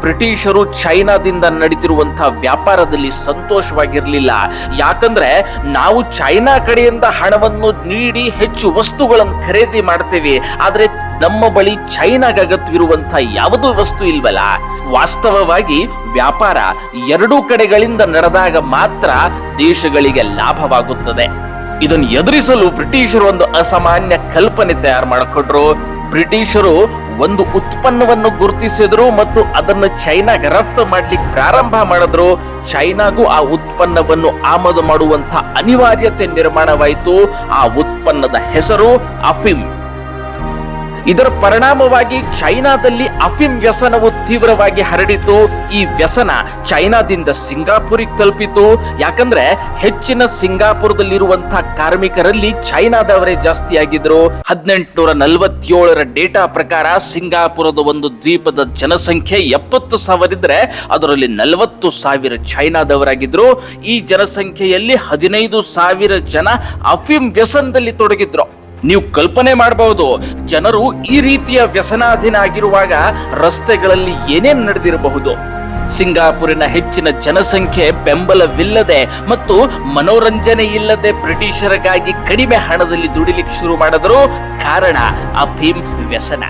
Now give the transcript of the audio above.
ಬ್ರಿಟಿಷರು ಚೈನಾದಿಂದ ನಡೀತಿರುವಂತಹ ವ್ಯಾಪಾರದಲ್ಲಿ ಸಂತೋಷವಾಗಿರಲಿಲ್ಲ. ಯಾಕಂದ್ರೆ ನಾವು ಚೈನಾ ಕಡೆಯಿಂದ ಹಣವನ್ನು ನೀಡಿ ಹೆಚ್ಚು ವಸ್ತುಗಳನ್ನು ಖರೀದಿ ಮಾಡ್ತೇವೆ, ಆದ್ರೆ ನಮ್ಮ ಬಳಿ ಚೈನಾಗೆ ಅಗತ್ಯವಿರುವಂತಹ ಯಾವುದೂ ವಸ್ತು ಇಲ್ವಲ್ಲ. ವಾಸ್ತವವಾಗಿ ವ್ಯಾಪಾರ ಎರಡೂ ಕಡೆಗಳಿಂದ ನಡೆದಾಗ ಮಾತ್ರ ದೇಶಗಳಿಗೆ ಲಾಭವಾಗುತ್ತದೆ. ಇದನ್ನು ಎದುರಿಸಲು ಬ್ರಿಟಿಷರು ಒಂದು ಅಸಾಮಾನ್ಯ ಕಲ್ಪನೆ ತಯಾರು ಮಾಡಿಕೊಂಡ್ರು. ಬ್ರಿಟಿಷರು ಒಂದು ಉತ್ಪನ್ನವನ್ನು ಗುರುತಿಸಿದ್ರು ಮತ್ತು ಅದನ್ನು ಚೈನಾಗೆ ರಫ್ತು ಮಾಡ್ಲಿಕ್ಕೆ ಪ್ರಾರಂಭ ಮಾಡಿದ್ರು. ಚೈನಾಗೂ ಆ ಉತ್ಪನ್ನವನ್ನು ಆಮದು ಮಾಡುವಂತಹ ಅನಿವಾರ್ಯತೆ ನಿರ್ಮಾಣವಾಯಿತು. ಆ ಉತ್ಪನ್ನದ ಹೆಸರು ಅಫೀಮ್. ಇದರ ಪರಿಣಾಮವಾಗಿ ಚೈನಾದಲ್ಲಿ ಅಫೀಮ್ ವ್ಯಸನವು ತೀವ್ರವಾಗಿ ಹರಡಿತು. ಈ ವ್ಯಸನ ಚೈನಾದಿಂದ ಸಿಂಗಾಪುರಿಗೆ ತಲುಪಿತು. ಯಾಕಂದ್ರೆ ಹೆಚ್ಚಿನ ಸಿಂಗಾಪುರದಲ್ಲಿರುವಂತಹ ಕಾರ್ಮಿಕರಲ್ಲಿ ಚೈನಾದವರೇ ಜಾಸ್ತಿ ಆಗಿದ್ರು. 1847ರ ಡೇಟಾ ಪ್ರಕಾರ ಸಿಂಗಾಪುರದ ಒಂದು ದ್ವೀಪದ ಜನಸಂಖ್ಯೆ 70,000 ಇದ್ರೆ ಅದರಲ್ಲಿ 40,000 ಚೈನಾದವರಾಗಿದ್ರು. ಈ ಜನಸಂಖ್ಯೆಯಲ್ಲಿ 15,000 ಜನ ಅಫೀಮ್ ವ್ಯಸನದಲ್ಲಿ ತೊಡಗಿದ್ರು. ನೀವು ಕಲ್ಪನೆ ಮಾಡಬಹುದು, ಜನರು ಈ ರೀತಿಯ ವ್ಯಸನಾಧೀನ ಆಗಿರುವಾಗ ರಸ್ತೆಗಳಲ್ಲಿ ಏನೇನ್ ನಡೆದಿರಬಹುದು. ಸಿಂಗಾಪುರಿನ ಹೆಚ್ಚಿನ ಜನಸಂಖ್ಯೆ ಬೆಂಬಲವಿಲ್ಲದೆ ಮತ್ತು ಮನೋರಂಜನೆ ಇಲ್ಲದೆ ಬ್ರಿಟಿಷರಿಗಾಗಿ ಕಡಿಮೆ ಹಣದಲ್ಲಿ ದುಡಿಲಿಕ್ಕೆ ಶುರು ಮಾಡಿದ್ರು. ಕಾರಣ ಅಫೀಮ್ ವ್ಯಸನ.